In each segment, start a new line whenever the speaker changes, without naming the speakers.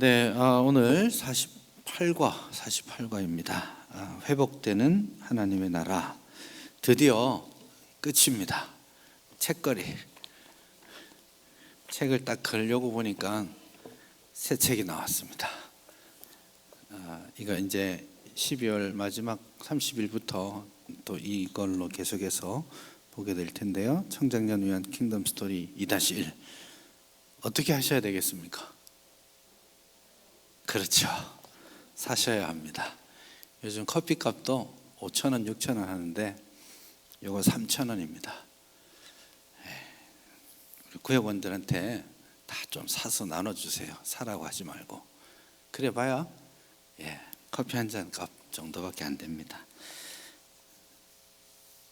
네, 오늘 48과입니다. 회복되는 하나님의 나라. 드디어 끝입니다. 책거리. 책을 딱 걸려고 보니까 새 책이 나왔습니다. 이거 이제 12월 마지막 30일부터 또 이걸로 계속해서 보게 될 텐데요. 청장년 위한 킹덤 스토리 2-1. 어떻게 하셔야 되겠습니까? 그렇죠. 사셔야 합니다. 요즘 커피값도 5,000원, 6,000원 하는데 요거 3,000원입니다. 우리 구역원들한테 다 좀 사서 나눠주세요. 사라고 하지 말고. 그래 봐야 커피 한 잔 값 정도밖에 안 됩니다.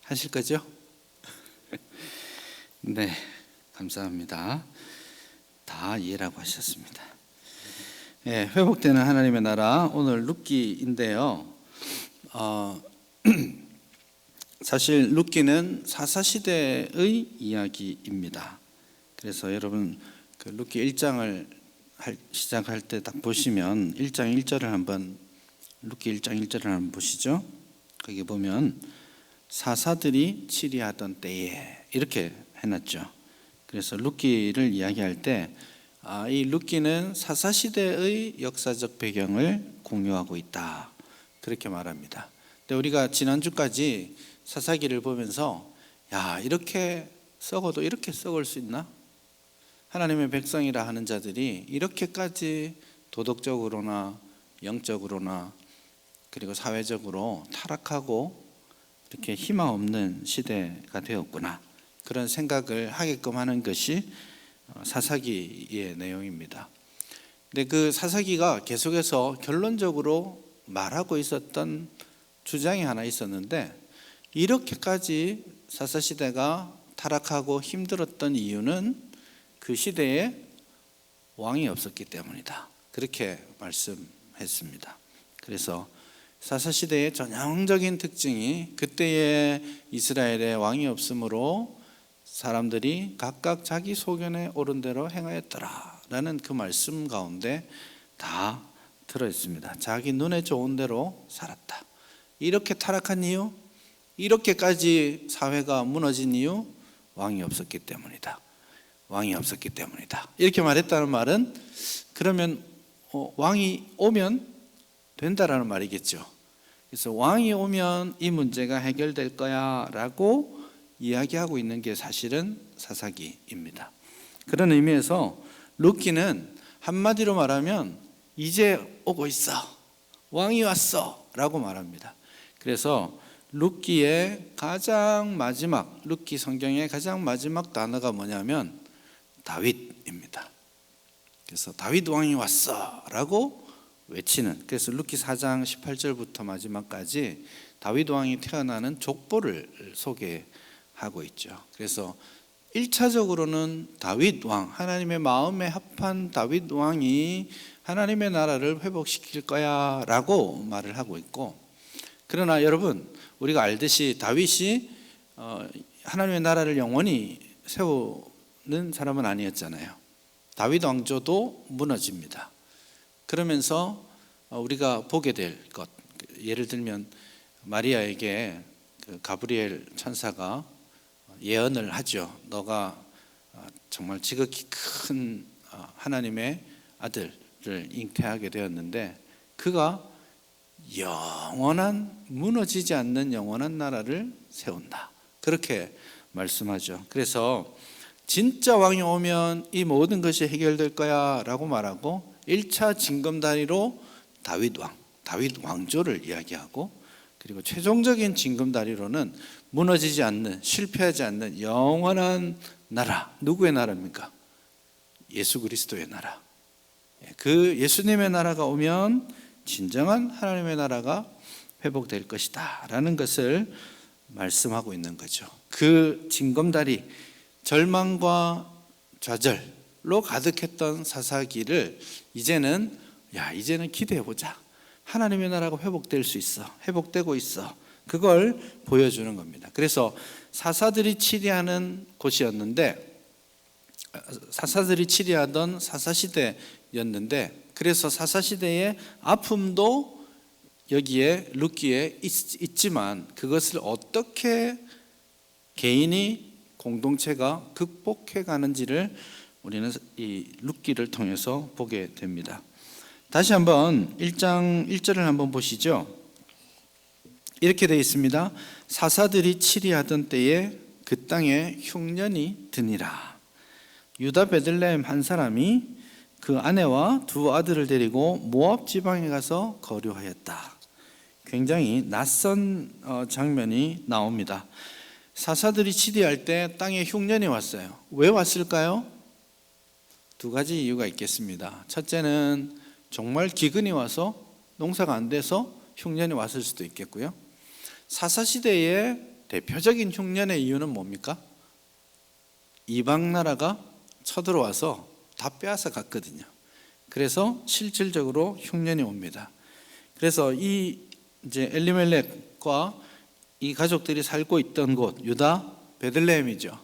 하실 거죠? 네, 감사합니다. 다 이해라고 하셨습니다. 회복되는 하나님의 나라, 오늘 룻기인데요. 사실 룻기는 사사시대의 이야기입니다. 그래서 여러분 그 룻기 1장을 시작할 때 딱 보시면 1장 1절을 한번, 룻기 1장 1절을 한번 보시죠. 거기 보면 사사들이 치리하던 때에 이렇게 해놨죠. 그래서 룻기를 이야기할 때 이 룻기는 사사시대의 역사적 배경을 공유하고 있다, 그렇게 말합니다. 근데 우리가 지난주까지 사사기를 보면서 이렇게 썩어도 이렇게 썩을 수 있나? 하나님의 백성이라 하는 자들이 이렇게까지 도덕적으로나 영적으로나 그리고 사회적으로 타락하고 이렇게 희망 없는 시대가 되었구나, 그런 생각을 하게끔 하는 것이 사사기의 내용입니다. 근데 그 사사기가 계속해서 결론적으로 말하고 있었던 주장이 하나 있었는데, 이렇게까지 사사시대가 타락하고 힘들었던 이유는 그 시대에 왕이 없었기 때문이다, 그렇게 말씀했습니다. 그래서 사사시대의 전형적인 특징이 그때의 이스라엘에 왕이 없으므로 사람들이 각각 자기 소견에 옳은 대로 행하였더라라는 그 말씀 가운데 다 들어있습니다. 자기 눈에 좋은 대로 살았다. 이렇게 타락한 이유, 이렇게까지 사회가 무너진 이유, 왕이 없었기 때문이다. 왕이 없었기 때문이다. 이렇게 말했다는 말은 그러면 왕이 오면 된다라는 말이겠죠. 그래서 왕이 오면 이 문제가 해결될 거야 라고 이야기하고 있는 게 사실은 사사기입니다. 그런 의미에서 룻기는 한마디로 말하면 이제 오고 있어, 왕이 왔어 라고 말합니다. 그래서 룻기의 가장 마지막, 룻기 성경의 가장 마지막 단어가 뭐냐면 다윗입니다. 그래서 다윗 왕이 왔어 라고 외치는, 그래서 룻기 4장 18절부터 마지막까지 다윗 왕이 태어나는 족보를 소개하고 있죠. 그래서 1차적으로는 다윗 왕, 하나님의 마음에 합한 다윗 왕이 하나님의 나라를 회복시킬 거야 라고 말을 하고 있고, 그러나 여러분 우리가 알듯이 다윗이 하나님의 나라를 영원히 세우는 사람은 아니었잖아요. 다윗 왕조도 무너집니다. 그러면서 우리가 보게 될 것, 예를 들면 마리아에게 가브리엘 천사가 예언을 하죠. 너가 정말 지극히 큰 하나님의 아들을 잉태하게 되었는데 그가 영원한, 무너지지 않는 영원한 나라를 세운다, 그렇게 말씀하죠. 그래서 진짜 왕이 오면 이 모든 것이 해결될 거야 라고 말하고 1차 징검다리로 다윗 왕, 다윗 왕조를 이야기하고, 그리고 최종적인 징검다리로는 무너지지 않는, 실패하지 않는 영원한 나라. 누구의 나라입니까? 예수 그리스도의 나라. 그 예수님의 나라가 오면 진정한 하나님의 나라가 회복될 것이다 라는 것을 말씀하고 있는 거죠. 그 징검다리, 절망과 좌절로 가득했던 사사기를 이제는 기대해보자, 하나님의 나라가 회복될 수 있어, 회복되고 있어, 그걸 보여주는 겁니다. 그래서 사사들이 치리하는 곳이었는데, 사사들이 치리하던 사사시대였는데 그래서 사사시대의 아픔도 여기에 룻기에 있지만 그것을 어떻게 개인이 공동체가 극복해 가는지를 우리는 이 룻기를 통해서 보게 됩니다. 다시 한번 1장 1절을 한번 보시죠. 이렇게 되어 있습니다. 사사들이 치리하던 때에 그 땅에 흉년이 드니라. 유다 베들레헴 한 사람이 그 아내와 두 아들을 데리고 모압 지방에 가서 거류하였다. 굉장히 낯선 장면이 나옵니다. 사사들이 치리할 때 땅에 흉년이 왔어요. 왜 왔을까요? 두 가지 이유가 있겠습니다. 첫째는 정말 기근이 와서 농사가 안 돼서 흉년이 왔을 수도 있겠고요. 사사시대의 대표적인 흉년의 이유는 뭡니까? 이방 나라가 쳐들어와서 다 빼앗아 갔거든요. 그래서 실질적으로 흉년이 옵니다. 그래서 이제 엘리멜렉과 이 가족들이 살고 있던 곳 유다 베들레헴이죠.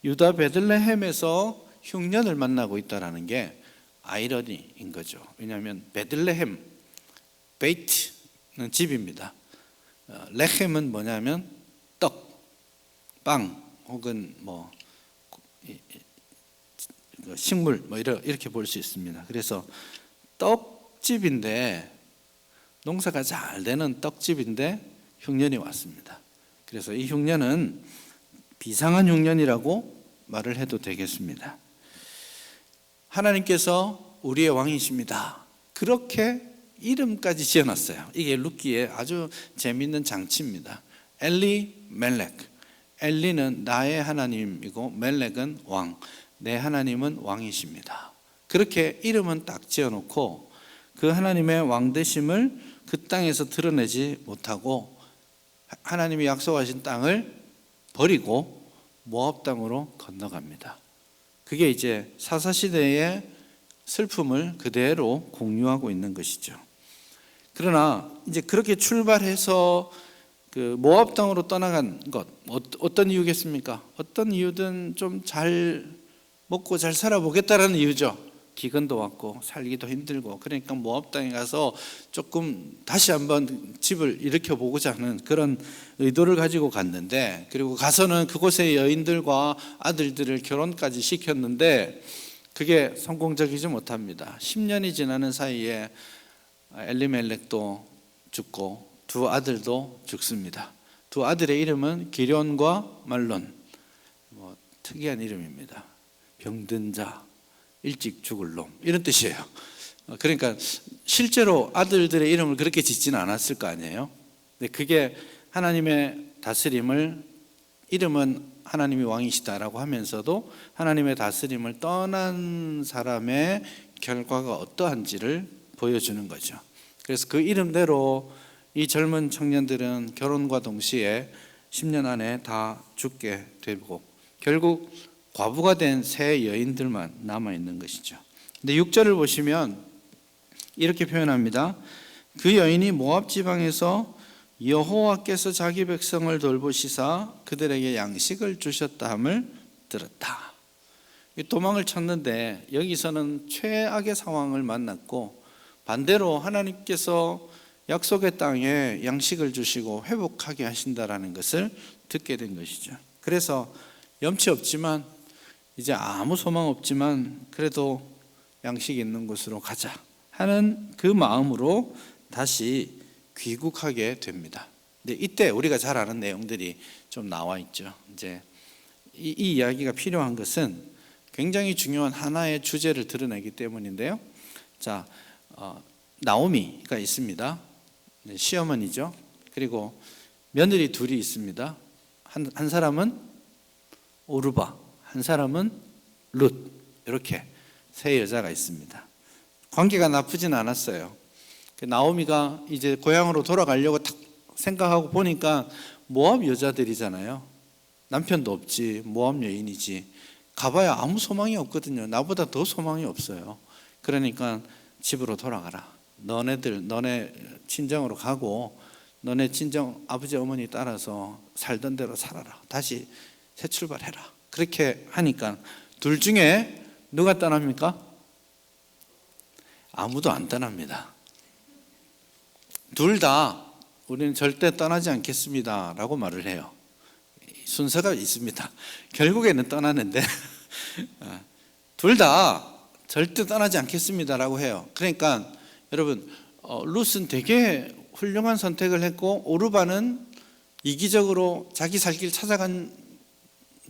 유다 베들레헴에서 흉년을 만나고 있다라는 게 아이러니인 거죠. 왜냐하면 베들레헴, 베이트는 집입니다. 레헴은 뭐냐면 떡, 빵 혹은 뭐 식물 뭐 이렇게 볼 수 있습니다. 그래서 떡집인데 농사가 잘 되는 떡집인데 흉년이 왔습니다. 그래서 이 흉년은 비상한 흉년이라고 말을 해도 되겠습니다. 하나님께서 우리의 왕이십니다. 그렇게 이름까지 지어놨어요. 이게 룻기의 아주 재미있는 장치입니다. 엘리멜렉. 엘리는 나의 하나님이고 멜렉은 왕. 내 하나님은 왕이십니다. 그렇게 이름은 딱 지어놓고 그 하나님의 왕되심을 그 땅에서 드러내지 못하고 하나님이 약속하신 땅을 버리고 모압 땅으로 건너갑니다. 그게 이제 사사시대의 슬픔을 그대로 공유하고 있는 것이죠. 그러나 이제 그렇게 출발해서 그 모압 땅으로 떠나간 것 어떤 이유겠습니까? 어떤 이유든 좀 잘 먹고 잘 살아보겠다라는 이유죠. 기근도 왔고 살기도 힘들고 그러니까 모압 땅에 가서 조금 다시 한번 집을 일으켜 보고자 하는 그런 의도를 가지고 갔는데, 그리고 가서는 그곳의 여인들과 아들들을 결혼까지 시켰는데 그게 성공적이지 못합니다. 10년이 지나는 사이에 엘리멜렉도 죽고 두 아들도 죽습니다. 두 아들의 이름은 기련과 말론, 특이한 이름입니다. 병든 자, 일찍 죽을 놈 이런 뜻이에요. 그러니까 실제로 아들들의 이름을 그렇게 짓지는 않았을 거 아니에요. 근데 그게 하나님의 다스림을, 이름은 하나님이 왕이시다라고 하면서도 하나님의 다스림을 떠난 사람의 결과가 어떠한지를 보여주는 거죠. 그래서 그 이름대로 이 젊은 청년들은 결혼과 동시에 10년 안에 다 죽게 되고 결국 과부가 된 세 여인들만 남아있는 것이죠. 근데 6절을 보시면 이렇게 표현합니다. 그 여인이 모압 지방에서 여호와께서 자기 백성을 돌보시사 그들에게 양식을 주셨다 함을 들었다. 도망을 쳤는데 여기서는 최악의 상황을 만났고 반대로 하나님께서 약속의 땅에 양식을 주시고 회복하게 하신다라는 것을 듣게 된 것이죠. 그래서 염치 없지만 이제 아무 소망 없지만 그래도 양식 있는 곳으로 가자 하는 그 마음으로 다시 귀국하게 됩니다. 근데 이때 우리가 잘 아는 내용들이 좀 나와 있죠. 이제 이 이야기가 필요한 것은 굉장히 중요한 하나의 주제를 드러내기 때문인데요. 자, 나오미가 있습니다. 시어머니죠. 그리고 며느리 둘이 있습니다. 한 사람은 오르바, 한 사람은 룻, 이렇게 세 여자가 있습니다. 관계가 나쁘진 않았어요. 나오미가 이제 고향으로 돌아가려고 딱 생각하고 보니까 모압 여자들이잖아요. 남편도 없지, 모압 여인이지. 가봐야 아무 소망이 없거든요. 나보다 더 소망이 없어요. 그러니까 집으로 돌아가라. 너네 친정으로 가고 너네 친정 아버지 어머니 따라서 살던 대로 살아라. 다시 새 출발해라. 그렇게 하니까 둘 중에 누가 떠납니까? 아무도 안 떠납니다. 둘 다 우리는 절대 떠나지 않겠습니다 라고 말을 해요. 순서가 있습니다. 결국에는 떠나는데 둘 다 절대 떠나지 않겠습니다 라고 해요. 그러니까 여러분, 룻은 되게 훌륭한 선택을 했고 오르바는 이기적으로 자기 살 길 찾아간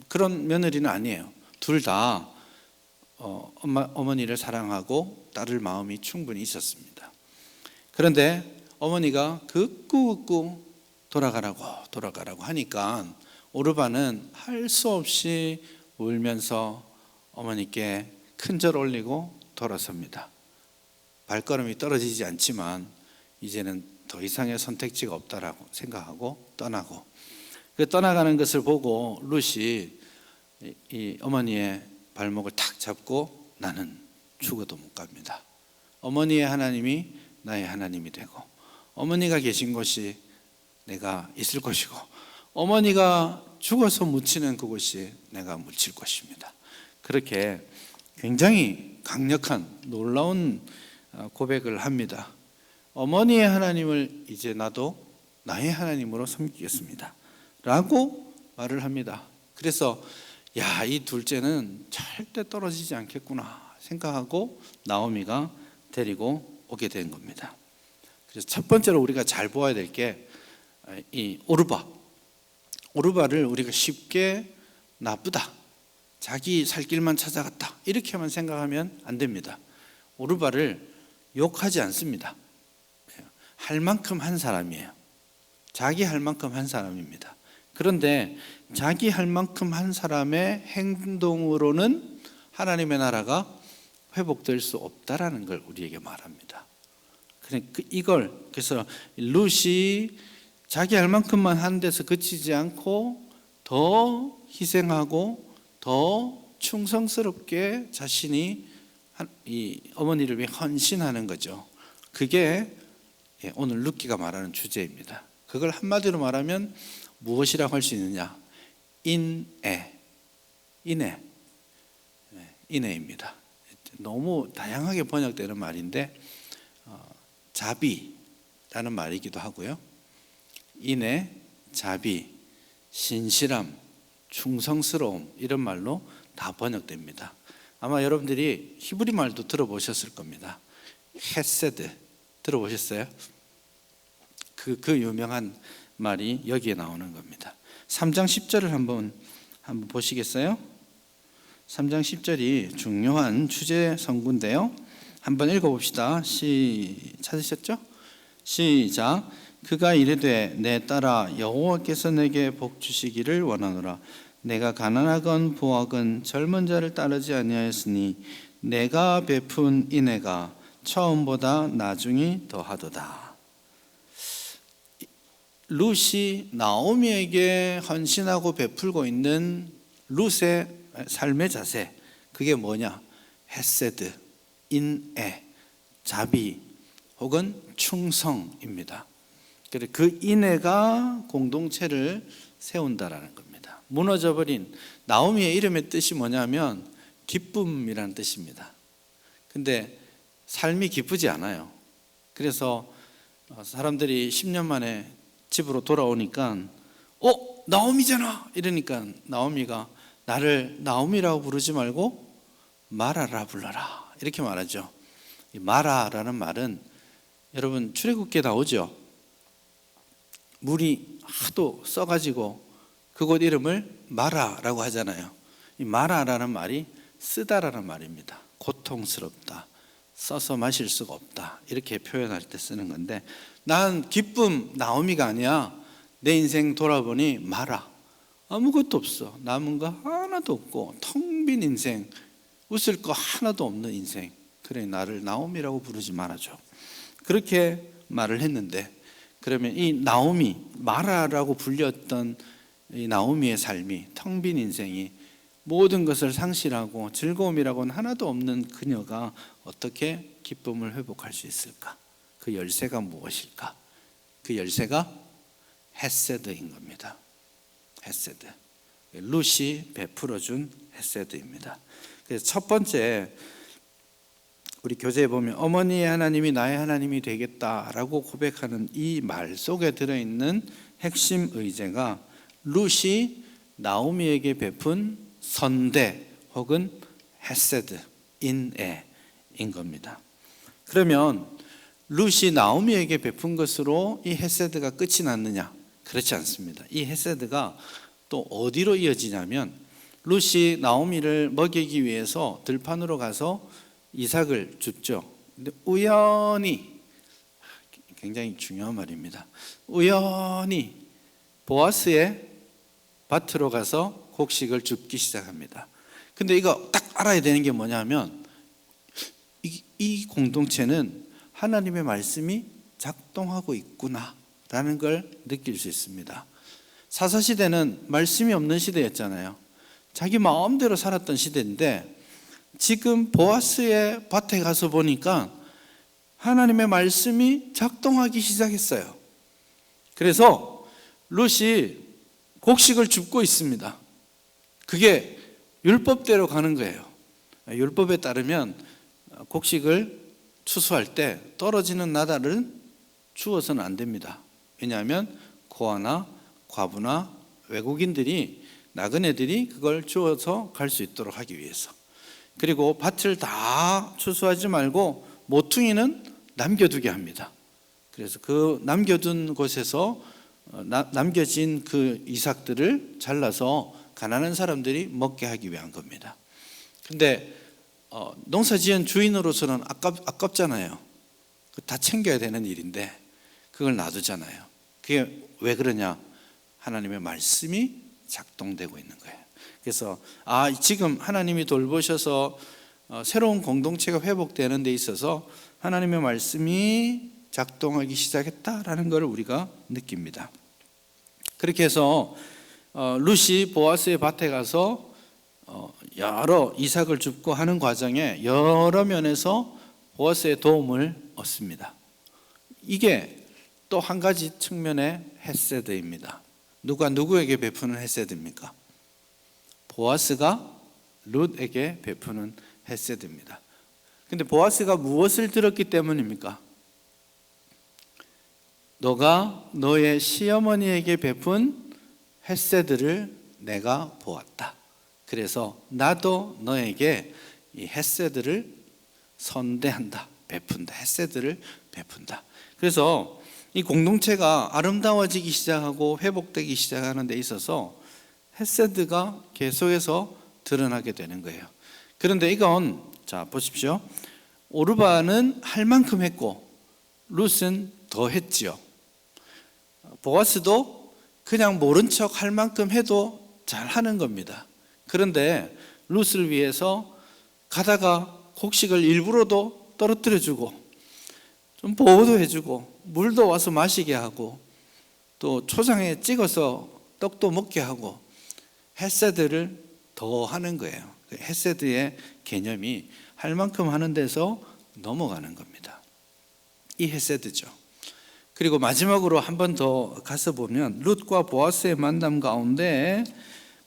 그런 며느리는 아니에요. 둘 다 어머니를 사랑하고 따를 마음이 충분히 있었습니다. 그런데 어머니가 극구 돌아가라고 하니까 오르바는 할 수 없이 울면서 어머니께 큰절 올리고 돌아섭니다. 발걸음이 떨어지지 않지만 이제는 더 이상의 선택지가 없다라고 생각하고 떠나고, 그 떠나가는 것을 보고 룻이 이 어머니의 발목을 탁 잡고 나는 죽어도 못 갑니다. 어머니의 하나님이 나의 하나님이 되고 어머니가 계신 곳이 내가 있을 것이고 어머니가 죽어서 묻히는 그곳이 내가 묻힐 것입니다. 그렇게 굉장히 강력한 놀라운 고백을 합니다. 어머니의 하나님을 이제 나도 나의 하나님으로 섬기겠습니다 라고 말을 합니다. 그래서 이 둘째는 절대 떨어지지 않겠구나 생각하고 나오미가 데리고 오게 된 겁니다. 그래서 첫 번째로 우리가 잘 보아야 될 게 이 오르바를 우리가 쉽게 나쁘다, 자기 살 길만 찾아갔다 이렇게만 생각하면 안 됩니다. 오르바를 욕하지 않습니다. 할 만큼 한 사람이에요. 자기 할 만큼 한 사람입니다. 그런데 자기 할 만큼 한 사람의 행동으로는 하나님의 나라가 회복될 수 없다라는 걸 우리에게 말합니다. 그래서 룻이 자기 할 만큼만 한 데서 그치지 않고 더 희생하고 더 충성스럽게 자신이 이 어머니를 위해 헌신하는 거죠. 그게 오늘 룻기가 말하는 주제입니다. 그걸 한마디로 말하면 무엇이라고 할 수 있느냐? 인애입니다. 너무 다양하게 번역되는 말인데 자비라는 말이기도 하고요. 인애, 자비, 신실함, 충성스러움 이런 말로 다 번역됩니다. 아마 여러분들이 히브리 말도 들어보셨을 겁니다. 헤세드 들어보셨어요? 그 유명한 말이 여기에 나오는 겁니다. 3장 10절을 한번 보시겠어요? 3장 10절이 중요한 주제 성구인데요. 한번 읽어봅시다. 찾으셨죠? 시작. 그가 이르되 내 딸아 여호와께서 내게 복 주시기를 원하노라. 내가 가난하건 부하건 젊은 자를 따르지 아니하였으니 내가 베푼 인애가 처음보다 나중이 더하도다. 룻이 나오미에게 헌신하고 베풀고 있는 룻의 삶의 자세, 그게 뭐냐? 헤세드, 인애, 자비 혹은 충성입니다. 그 인애가 공동체를 세운다라는 겁니다. 무너져버린 나오미의 이름의 뜻이 뭐냐면 기쁨이라는 뜻입니다. 근데 삶이 기쁘지 않아요. 그래서 사람들이 10년 만에 집으로 돌아오니까 나오미잖아 이러니까 나오미가 나를 나오미라고 부르지 말고 마라라 불러라 이렇게 말하죠. 이 마라라는 말은 여러분 출애굽기에 나오죠. 물이 하도 써가지고 그곳 이름을 마라라고 하잖아요. 이 마라라는 말이 쓰다라는 말입니다. 고통스럽다, 써서 마실 수가 없다 이렇게 표현할 때 쓰는 건데, 난 기쁨 나오미가 아니야. 내 인생 돌아보니 마라, 아무것도 없어. 남은 거 하나도 없고 텅 빈 인생, 웃을 거 하나도 없는 인생. 그래 나를 나오미라고 부르지 말아줘. 그렇게 말을 했는데, 그러면 이 나오미, 마라라고 불렸던 이 나오미의 삶이, 텅 빈 인생이 모든 것을 상실하고 즐거움이라고는 하나도 없는 그녀가 어떻게 기쁨을 회복할 수 있을까? 그 열쇠가 무엇일까? 그 열쇠가 헤세드인 겁니다. 헤세드. 룻이 베풀어준 헤세드입니다. 그래서 첫 번째 우리 교재에 보면 어머니의 하나님이 나의 하나님이 되겠다라고 고백하는 이 말 속에 들어있는 핵심 의제가 룻이 나오미에게 베푼 선대 혹은 헤세드, 인애인 겁니다. 그러면 룻이 나오미에게 베푼 것으로 이 헤세드가 끝이 났느냐? 그렇지 않습니다. 이 헤세드가 또 어디로 이어지냐면 룻이 나오미를 먹이기 위해서 들판으로 가서 이삭을 줍죠. 근데 우연히, 굉장히 중요한 말입니다, 우연히 보아스의 밭으로 가서 곡식을 줍기 시작합니다. 근데 이거 딱 알아야 되는 게 뭐냐면 이 공동체는 하나님의 말씀이 작동하고 있구나라는 걸 느낄 수 있습니다. 사사시대는 말씀이 없는 시대였잖아요. 자기 마음대로 살았던 시대인데 지금 보아스의 밭에 가서 보니까 하나님의 말씀이 작동하기 시작했어요. 그래서 룻이 곡식을 줍고 있습니다. 그게 율법대로 가는 거예요. 율법에 따르면 곡식을 추수할 때 떨어지는 나달은 주어서는 안 됩니다. 왜냐하면 고아나 과부나 외국인들이, 나그네들이 그걸 주워서 갈 수 있도록 하기 위해서. 그리고 밭을 다 추수하지 말고 모퉁이는 남겨두게 합니다. 그래서 그 남겨둔 곳에서 남겨진 그 이삭들을 잘라서 가난한 사람들이 먹게 하기 위한 겁니다. 근데 농사지은 주인으로서는 아깝잖아요. 다 챙겨야 되는 일인데 그걸 놔두잖아요. 그게 왜 그러냐? 하나님의 말씀이 작동되고 있는 거예요. 그래서 지금 하나님이 돌보셔서 새로운 공동체가 회복되는 데 있어서 하나님의 말씀이 작동하기 시작했다라는 것을 우리가 느낍니다. 그렇게 해서 룻이 보아스의 밭에 가서 여러 이삭을 줍고 하는 과정에 여러 면에서 보아스의 도움을 얻습니다. 이게 또 한 가지 측면의 헤세드입니다. 누가 누구에게 베푸는 헤세드입니까? 보아스가 룻에게 베푸는 헤세드입니다. 근데 보아스가 무엇을 들었기 때문입니까? 너가 너의 시어머니에게 베푼 헤세드를 내가 보았다. 그래서 나도 너에게 이 헤세드를 선대한다, 베푼다, 헤세드를 베푼다. 그래서 이 공동체가 아름다워지기 시작하고 회복되기 시작하는 데 있어서 헤세드가 계속해서 드러나게 되는 거예요. 그런데 이건 자 보십시오. 오르바는 할 만큼 했고 룻은 더 했지요. 보아스도 그냥 모른 척 할 만큼 해도 잘 하는 겁니다. 그런데 룻을 위해서 가다가 곡식을 일부러도 떨어뜨려주고 좀 보호도 해주고 물도 와서 마시게 하고 또 초장에 찍어서 떡도 먹게 하고 헤세드를 더 하는 거예요. 헤세드의 개념이 할 만큼 하는 데서 넘어가는 겁니다. 이 헤세드죠. 그리고 마지막으로 한 번 더 가서 보면 룻과 보아스의 만남 가운데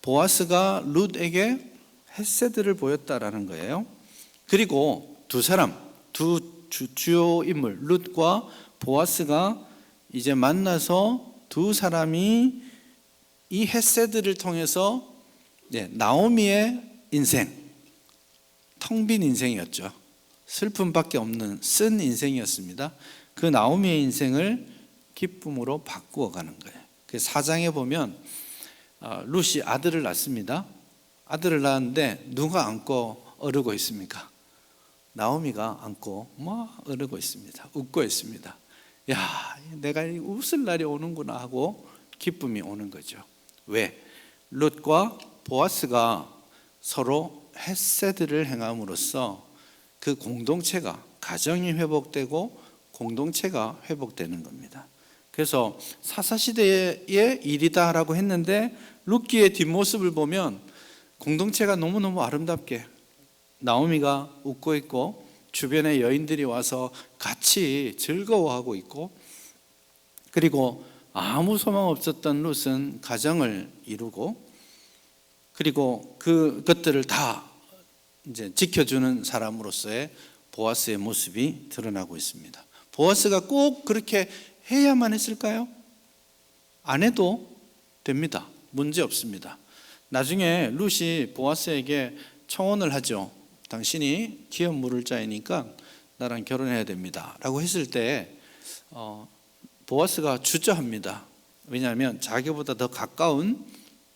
보아스가 룻에게 헤세드를 보였다라는 거예요. 그리고 두 사람, 주요 인물 룻과 보아스가 이제 만나서 두 사람이 이 헤세드를 통해서 나오미의 인생, 텅 빈 인생이었죠. 슬픔밖에 없는 쓴 인생이었습니다. 그 나오미의 인생을 기쁨으로 바꾸어 가는 거예요. 그 4장에 보면 룻이 아들을 낳습니다. 아들을 낳았는데 누가 안고 어르고 있습니까? 나오미가 안고 막 어르고 있습니다. 웃고 있습니다. 야, 내가 웃을 날이 오는구나 하고 기쁨이 오는 거죠. 왜? 룻과 보아스가 서로 헤세드를 행함으로써 그 공동체가, 가정이 회복되고 공동체가 회복되는 겁니다. 그래서 사사시대의 일이다라고 했는데 룻기의 뒷모습을 보면 공동체가 너무너무 아름답게 나오미가 웃고 있고 주변에 여인들이 와서 같이 즐거워하고 있고, 그리고 아무 소망 없었던 룻은 가정을 이루고, 그리고 그것들을 다 이제 지켜주는 사람으로서의 보아스의 모습이 드러나고 있습니다. 보아스가 꼭 그렇게 해야만 했을까요? 안 해도 됩니다. 문제 없습니다. 나중에 룻이 보아스에게 청혼을 하죠. 당신이 기업 물을 자이니까 나랑 결혼해야 됩니다 라고 했을 때 보아스가 주저합니다. 왜냐하면 자기보다 더 가까운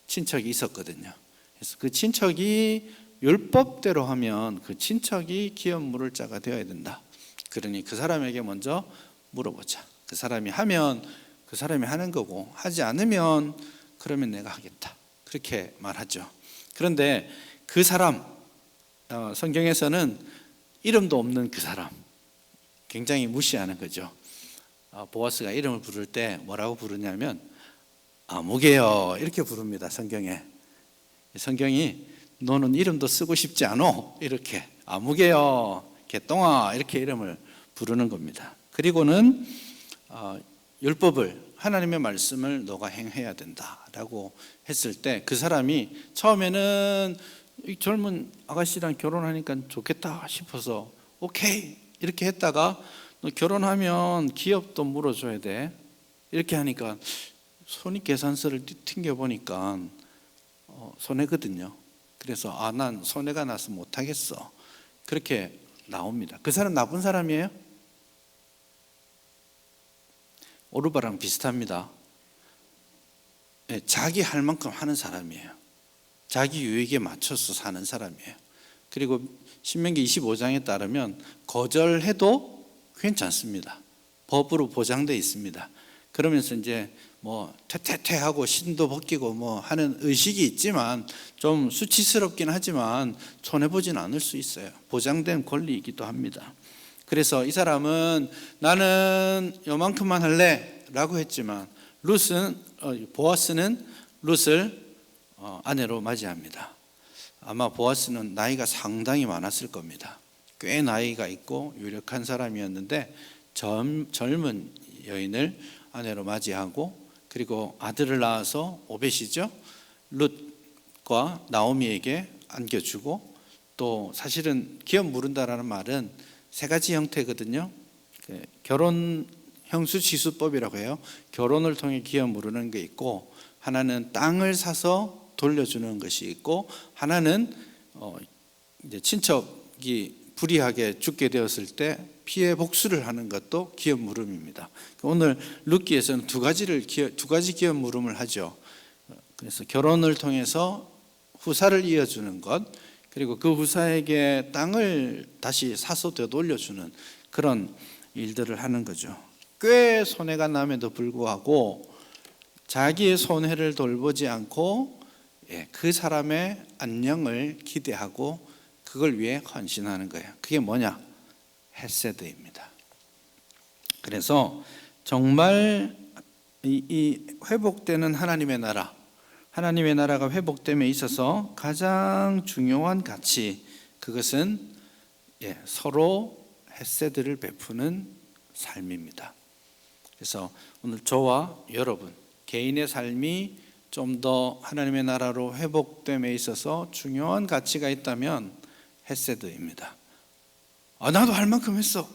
친척이 있었거든요. 그래서 그 친척이 율법대로 하면 그 친척이 기업 물을 자가 되어야 된다. 그러니 그 사람에게 먼저 물어보자. 그 사람이 하면 그 사람이 하는 거고, 하지 않으면 그러면 내가 하겠다. 그렇게 말하죠. 그런데 그 사람, 성경에서는 이름도 없는 그 사람, 굉장히 무시하는 거죠. 보아스가 이름을 부를 때 뭐라고 부르냐면 아무개요 이렇게 부릅니다. 성경이 너는 이름도 쓰고 싶지 않어 이렇게 아무개요 개똥아 이렇게 이름을 부르는 겁니다. 그리고는 율법을, 하나님의 말씀을 너가 행해야 된다라고 했을 때 그 사람이 처음에는 이 젊은 아가씨랑 결혼하니까 좋겠다 싶어서 오케이 이렇게 했다가 너 결혼하면 기업도 물어줘야 돼 이렇게 하니까 손익계산서를 튕겨보니까 손해거든요. 그래서 난 손해가 나서 못하겠어 그렇게 나옵니다. 그 사람 나쁜 사람이에요? 오르바랑 비슷합니다. 자기 할 만큼 하는 사람이에요. 자기 유익에 맞춰서 사는 사람이에요. 그리고 신명기 25장에 따르면 거절해도 괜찮습니다. 법으로 보장되어 있습니다. 그러면서 이제 뭐 퇴퇴퇴하고 신도 벗기고 뭐 하는 의식이 있지만 좀 수치스럽긴 하지만 손해보진 않을 수 있어요. 보장된 권리이기도 합니다. 그래서 이 사람은 나는 요만큼만 할래 라고 했지만 보아스는 룻을 아내로 맞이합니다. 아마 보아스는 나이가 상당히 많았을 겁니다. 꽤 나이가 있고 유력한 사람이었는데 젊은 여인을 아내로 맞이하고 그리고 아들을 낳아서 오벳이죠. 룻과 나오미에게 안겨주고 또 사실은 기업 물은다라는 말은 세 가지 형태거든요. 결혼 형수지수법이라고 해요. 결혼을 통해 기업 물으는 게 있고 하나는 땅을 사서 돌려주는 것이 있고 하나는 이제 친척이 불의하게 죽게 되었을 때 피해 복수를 하는 것도 기업 물음입니다. 오늘 룻기에서는 두 가지 기업 물음을 하죠. 그래서 결혼을 통해서 후사를 이어주는 것, 그리고 그 후사에게 땅을 다시 사서 되돌려주는 그런 일들을 하는 거죠. 꽤 손해가 남에도 불구하고 자기의 손해를 돌보지 않고 그 사람의 안녕을 기대하고 그걸 위해 헌신하는 거예요. 그게 뭐냐? 헤세드입니다. 그래서 정말 이 회복되는 하나님의 나라가 회복됨에 있어서 가장 중요한 가치, 그것은 서로 헤세드를 베푸는 삶입니다. 그래서 오늘 저와 여러분 개인의 삶이 좀 더 하나님의 나라로 회복됨에 있어서 중요한 가치가 있다면 헤세드입니다. 나도 할 만큼 했어.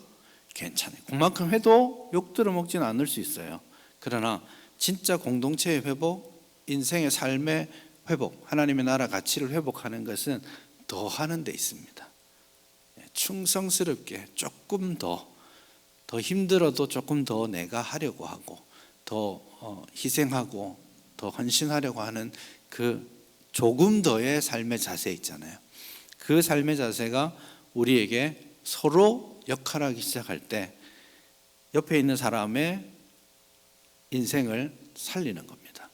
괜찮아요. 그만큼 해도 욕 들어먹지는 않을 수 있어요. 그러나 진짜 공동체의 회복, 인생의 삶의 회복, 하나님의 나라 가치를 회복하는 것은 더 하는 데 있습니다. 충성스럽게 조금 더 힘들어도 조금 더 내가 하려고 하고 더 희생하고 더 헌신하려고 하는 그 조금 더의 삶의 자세 있잖아요. 그 삶의 자세가 우리에게 서로 역할하기 시작할 때 옆에 있는 사람의 인생을 살리는 겁니다.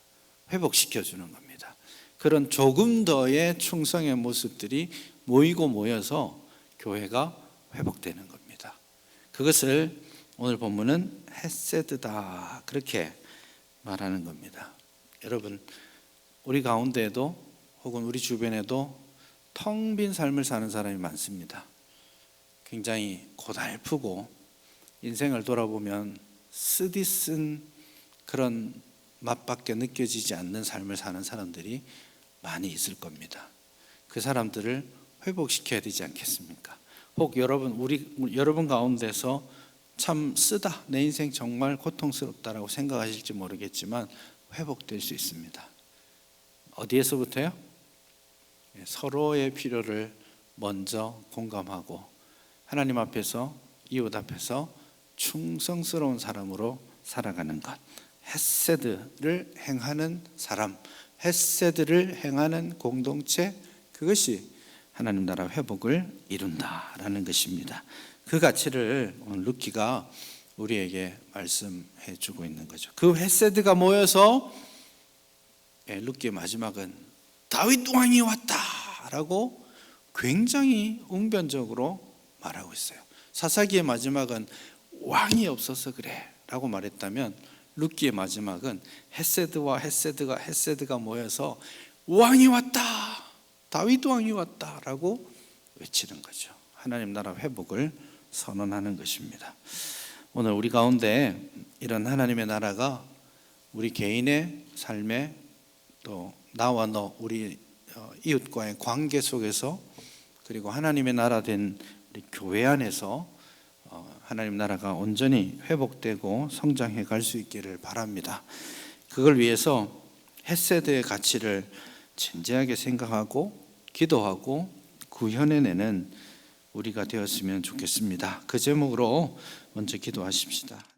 회복시켜주는 겁니다. 그런 조금 더의 충성의 모습들이 모이고 모여서 교회가 회복되는 겁니다. 그것을 오늘 본문은 헤세드다 그렇게 말하는 겁니다. 여러분, 우리 가운데에도 혹은 우리 주변에도 텅 빈 삶을 사는 사람이 많습니다. 굉장히 고달프고 인생을 돌아보면 쓰디쓴 그런 맛밖에 느껴지지 않는 삶을 사는 사람들이 많이 있을 겁니다. 그 사람들을 회복시켜야 되지 않겠습니까? 혹 여러분 가운데서 참 쓰다, 내 인생 정말 고통스럽다라고 생각하실지 모르겠지만 회복될 수 있습니다. 어디에서부터요? 서로의 필요를 먼저 공감하고 하나님 앞에서, 이웃 앞에서 충성스러운 사람으로 살아가는 것, 헤세드를 행하는 사람, 헤세드를 행하는 공동체, 그것이 하나님 나라 회복을 이룬다라는 것입니다. 그 가치를 오늘 루키가 우리에게 말씀해 주고 있는 거죠. 그 헤세드가 모여서 루키의 마지막은 다윗 왕이 왔다라고 굉장히 웅변적으로 말하고 있어요. 사사기의 마지막은 왕이 없어서 그래 라고 말했다면 루키의 마지막은 헤세드가 모여서 왕이 왔다, 다윗 왕이 왔다 라고 외치는 거죠. 하나님 나라 회복을 선언하는 것입니다. 오늘 우리 가운데 이런 하나님의 나라가 우리 개인의 삶에, 또 나와 너, 우리 이웃과의 관계 속에서, 그리고 하나님의 나라 된 우리 교회 안에서 하나님 나라가 온전히 회복되고 성장해 갈 수 있기를 바랍니다. 그걸 위해서 헤세드의 가치를 진지하게 생각하고 기도하고 구현해내는 우리가 되었으면 좋겠습니다. 그 제목으로 먼저 기도하십시다.